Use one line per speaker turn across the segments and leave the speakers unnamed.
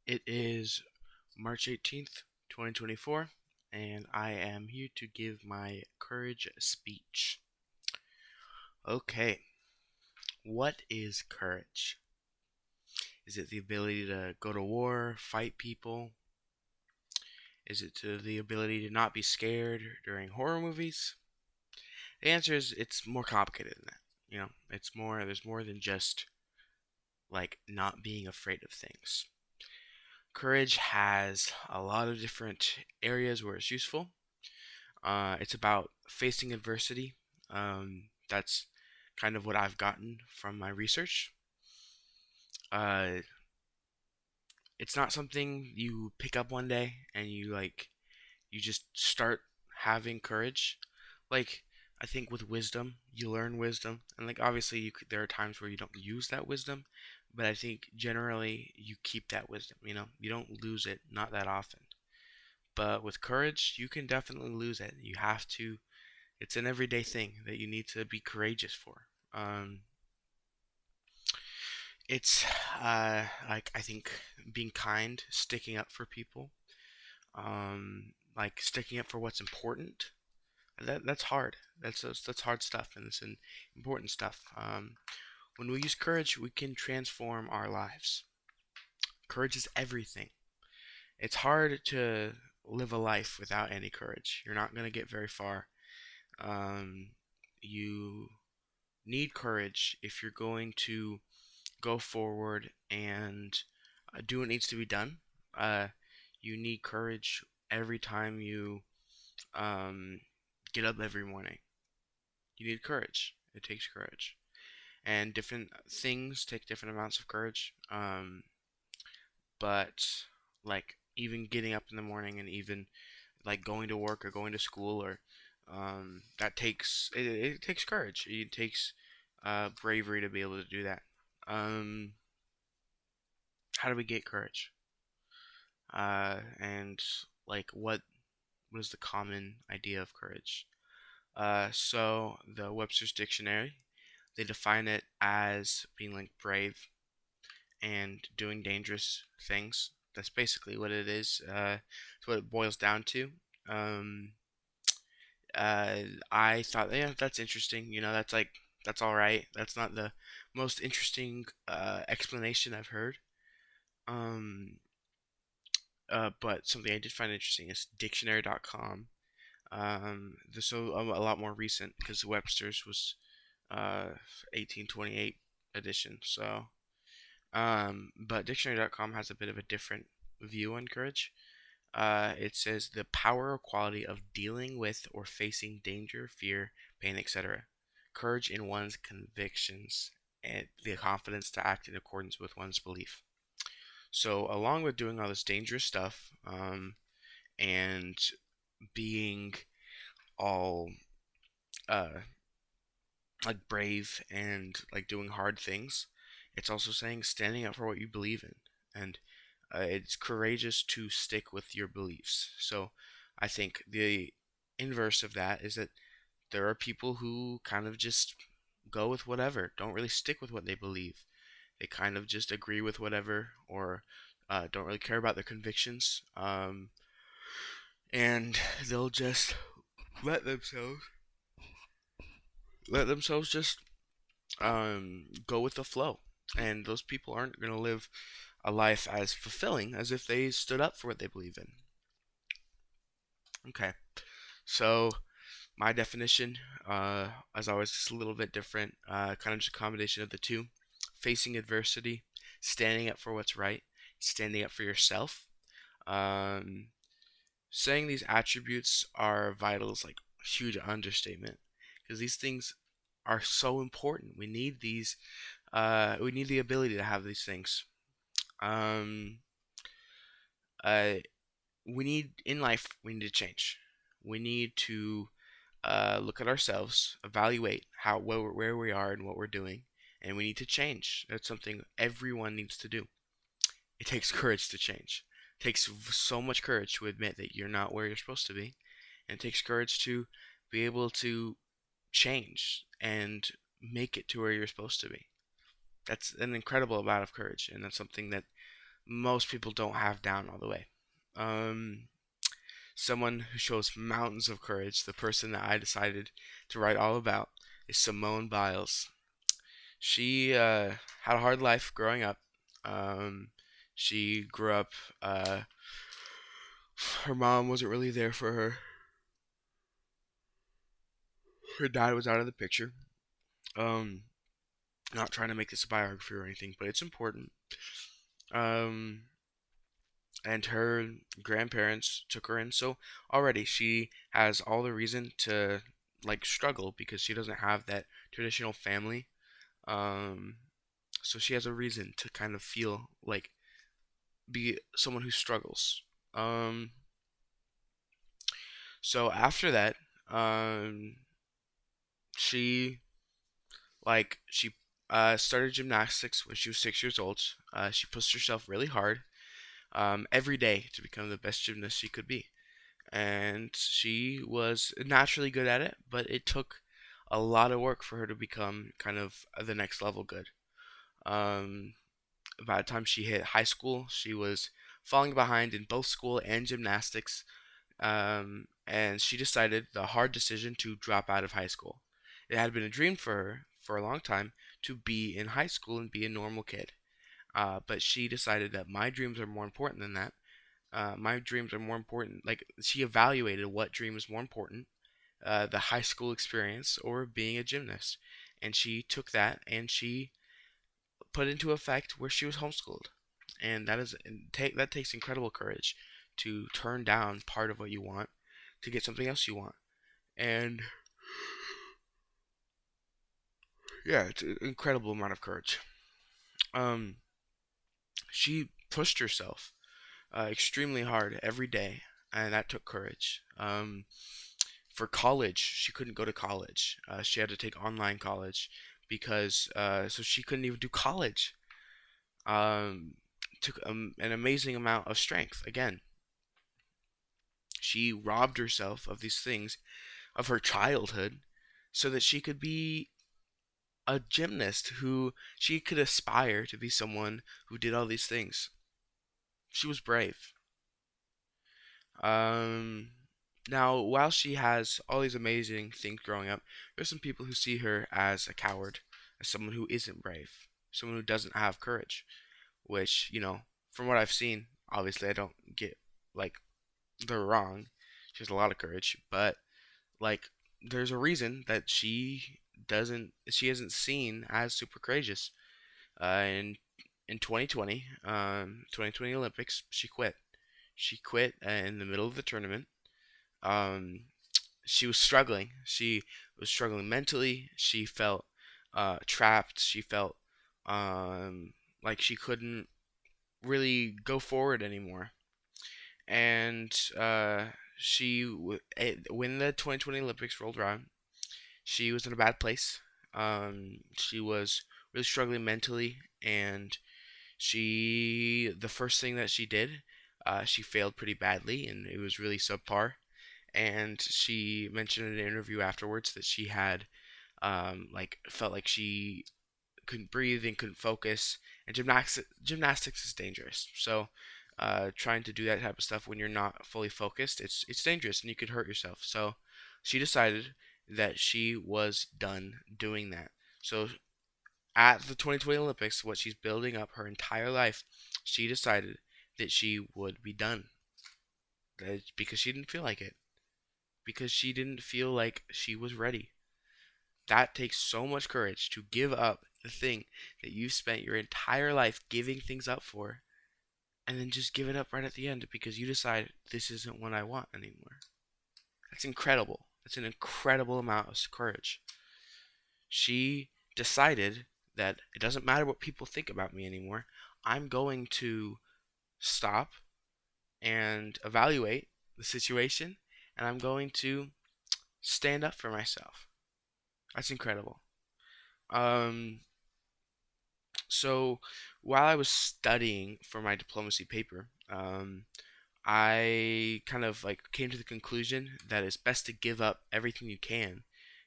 It is March 18th, 2024, and I am here to give my courage speech. Okay, what is courage? Is it the ability to go to war, fight people? Is it the ability to not be scared during horror movies? The answer is it's more complicated than that. There's more than just like not being afraid of things. Courage has a lot of different areas where it's useful. It's about facing adversity. That's kind of what I've gotten from my research. Uh, it's not something you pick up one day and you just start having courage. Like I think with wisdom, you learn wisdom, and like obviously there are times where you don't use that wisdom, but I think generally you keep that wisdom. You don't lose it, not that often. But with courage, you can definitely lose it. You have to It's an everyday thing that you need to be courageous for. Um, it's like I think being kind, sticking up for people, like sticking up for what's important. That's hard. That's hard stuff, and it's an important stuff. When we use courage, we can transform our lives. Courage is everything. It's hard to live a life without any courage. You're not gonna get very far. Um, you need courage if you're going to go forward and do what needs to be done. Uh, you need courage every time you um, get up every morning. You need courage. It takes courage. And different things take different amounts of courage. But like even getting up in the morning and even like going to work or going to school or it takes courage. It takes bravery to be able to do that. Um, how do we get courage? And like what is the common idea of courage? So the Webster's Dictionary, they define it as being like brave and doing dangerous things. That's basically what it is. It's what it boils down to. Um, I thought, yeah, that's interesting. That's all right. That's not the most interesting explanation I've heard. Um, but something I did find interesting is dictionary.com. This is a lot more recent because Webster's was 1828 edition. But dictionary.com has a bit of a different view on courage. It says the power or quality of dealing with or facing danger, fear, pain, etc. Courage in one's convictions and the confidence to act in accordance with one's belief. So, along with doing all this dangerous stuff, and being all uh, like brave and like doing hard things, it's also saying standing up for what you believe in, and it's courageous to stick with your beliefs. So, I think the inverse of that is that there are people who kind of just go with whatever, don't really stick with what they believe. They kind of just agree with whatever, or don't really care about their convictions, and they'll just let themselves let themselves just go with the flow. And those people aren't going to live a life as fulfilling as if they stood up for what they believe in. Okay, so my definition, as always, is a little bit different. Kind of just a combination of the two: facing adversity, standing up for what's right, standing up for yourself. Um, Saying these attributes are vital is like a huge understatement because these things are so important. We need these. We need the ability to have these things. Um, uh, we need in life. We need to change. We need to look at ourselves, evaluate where we are and what we're doing, and we need to change. That's something everyone needs to do. It takes courage to change. It takes so much courage to admit that you're not where you're supposed to be, and it takes courage to be able to change and make it to where you're supposed to be. That's an incredible amount of courage, and that's something that most people don't have down all the way. Um, Someone who shows mountains of courage, the person that I decided to write all about, is Simone Biles. She had a hard life growing up. Um, she grew up, uh, her mom wasn't really there for her. Her dad was out of the picture. Um, Not trying to make this a biography or anything, but it's important. Um, and her grandparents took her in, so already she has all the reason to like struggle because she doesn't have that traditional family. Um, so she has a reason to kind of feel like be someone who struggles. Um, so after that, um, she she started gymnastics when she was 6 years old. She pushed herself really hard every day to become the best gymnast she could be, and she was naturally good at it. But it took a lot of work for her to become kind of the next level good. Um, by the time she hit high school, she was falling behind in both school and gymnastics, and she decided the hard decision to drop out of high school. It had been a dream for her for a long time to be in high school and be a normal kid. But she decided that my dreams are more important than that. My dreams are more important. Like, she evaluated what dream is more important, the high school experience or being a gymnast. And she took that and she put into effect where she was homeschooled. And that takes incredible courage to turn down part of what you want to get something else you want. And yeah, it's an incredible amount of courage. Um, she pushed herself extremely hard every day, and that took courage. For college, she couldn't go to college. She had to take online college because so she couldn't even do college. Um, Took an amazing amount of strength. Again, she robbed herself of these things of her childhood so that she could be a gymnast who she could aspire to be someone who did all these things. She was brave. Um, Now, while she has all these amazing things growing up, there's some people who see her as a coward, as someone who isn't brave, someone who doesn't have courage. Which, from what I've seen, obviously I don't get like they're wrong. She has a lot of courage, but like there's a reason that she isn't seen as super courageous. In 2020 Olympics, she quit. She quit in the middle of the tournament. Um, she was struggling. She was struggling mentally. She felt trapped. She felt like she couldn't really go forward anymore. And when the 2020 Olympics rolled around, she was in a bad place. She was really struggling mentally, and the first thing that she did, she failed pretty badly, and it was really subpar. And she mentioned in an interview afterwards that she had, felt like she couldn't breathe and couldn't focus. And gymnastics is dangerous. So, trying to do that type of stuff when you're not fully focused, it's dangerous and you could hurt yourself. So, she decided that she was done doing that. So, at the 2020 Olympics, what she's building up her entire life, she decided that she would be done. That's because she didn't feel like it. Because she didn't feel like she was ready. That takes so much courage to give up the thing that you've spent your entire life giving things up for, and then just give it up right at the end because you decide this isn't what I want anymore. That's incredible. That's an incredible amount of courage. She decided that it doesn't matter what people think about me anymore. I'm going to stop and evaluate the situation, and I'm going to stand up for myself. That's incredible. Um, so while I was studying for my diplomacy paper, I kind of like came to the conclusion that it's best to give up everything you can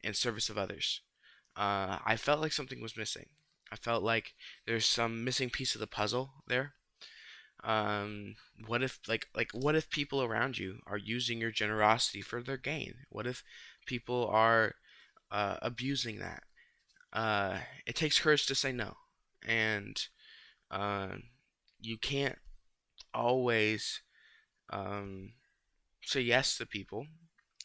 in service of others. I felt like something was missing. I felt like there's some missing piece of the puzzle there. Um, what if what if people around you are using your generosity for their gain? What if people are abusing that? It takes courage to say no, and um, you can't always um, say yes to people.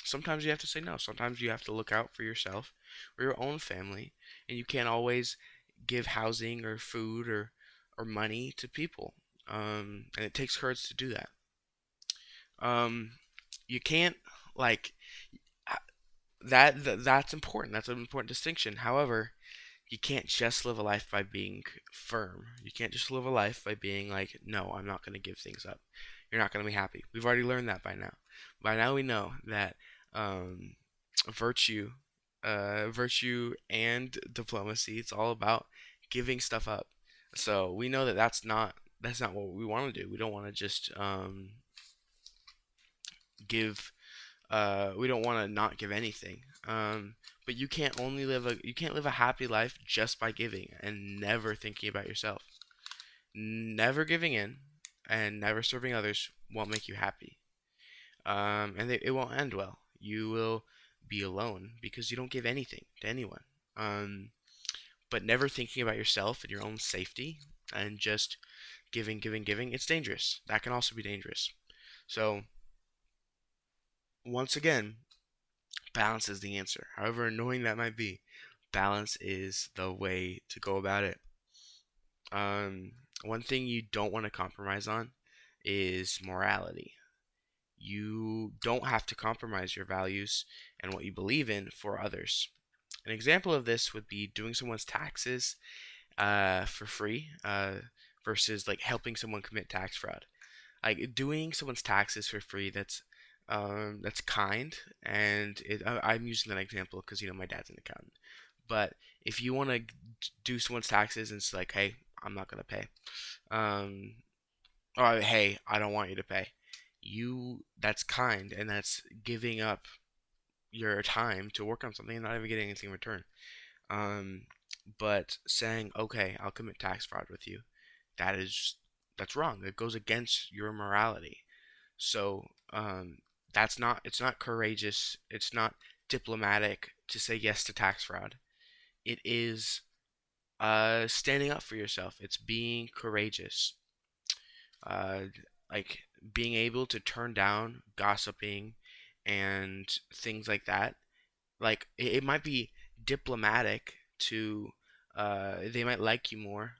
Sometimes you have to say no. Sometimes you have to look out for yourself or your own family, and you can't always give housing or food or money to people. And it takes courage to do that. Um, you can't like that's important. That's an important distinction. However, you can't just live a life by being firm. You can't just live a life by being like, no, I'm not going to give things up. You're not going to be happy. We've already learned that by now. By now we know that um, virtue, virtue and diplomacy, it's all about giving stuff up. So we know that that's not what we want to do. We don't want to just give we don't want to not give anything. But you can't live a happy life just by giving and never thinking about yourself. Never giving in and never serving others won't make you happy. It won't end well. You will be alone because you don't give anything to anyone. Um, but never thinking about yourself and your own safety and just giving, giving, giving, it's dangerous. That can also be dangerous. So once again, balance is the answer. However annoying that might be, balance is the way to go about it. Um, One thing you don't want to compromise on is morality. You don't have to compromise your values and what you believe in for others. An example of this would be doing someone's taxes for free versus like helping someone commit tax fraud. Like doing someone's taxes for free, that's kind, and I'm using that example because my dad's an accountant. But if you want to do someone's taxes and it's like, hey, I'm not gonna pay, um, or hey, I don't want you to pay, that's kind and that's giving up your time to work on something and not even getting anything in return. Um, but saying, okay, I'll commit tax fraud with you, that is that's wrong. It goes against your morality. So it's not courageous. It's not diplomatic to say yes to tax fraud. It is standing up for yourself. It's being courageous. Uh, like being able to turn down gossiping and things like that. Like it might be diplomatic to they might like you more.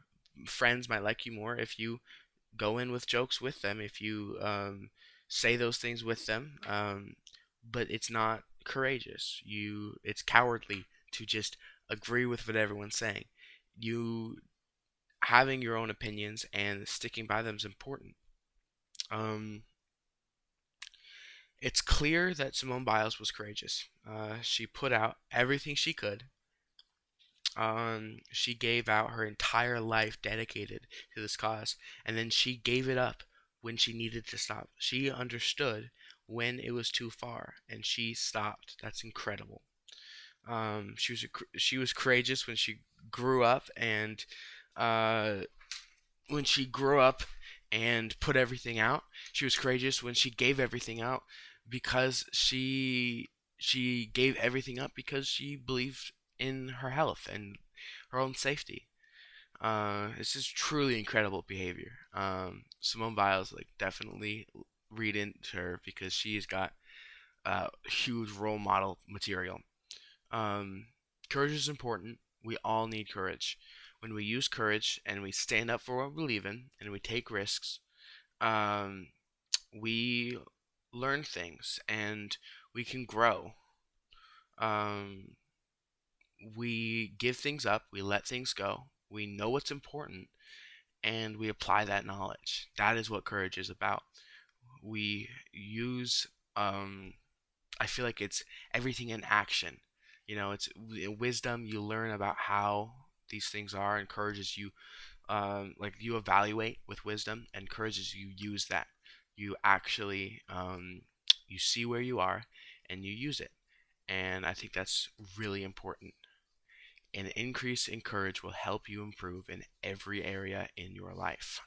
Friends might like you more if you go in with jokes with them, if you say those things with them. But it's not courageous. It's cowardly to just agree with what everyone's saying. You having your own opinions and sticking by them is important. Um, it's clear that Simone Biles was courageous. She put out everything she could. She gave out her entire life dedicated to this cause, and then she gave it up when she needed to stop. She understood when it was too far, and she stopped. That's incredible. She was courageous grew up and uh, when she grew up and put everything out. She was courageous when she gave everything out because she gave everything up because she believed in her health and her own safety. This is truly incredible behavior. Simone Biles, like, definitely read into her because she's got huge role model material. Um, Courage is important. We all need courage. When we use courage and we stand up for what we believe in and we take risks, um, we learn things and we can grow. Um, we give things up, we let things go, we know what's important, and we apply that knowledge. That is what courage is about. We use, I feel like it's everything in action. It's in wisdom, you learn about how these things are, and courage is you evaluate with wisdom, and courage is you use that. You actually, you see where you are and you use it. And I think that's really important. An increase in courage will help you improve in every area in your life.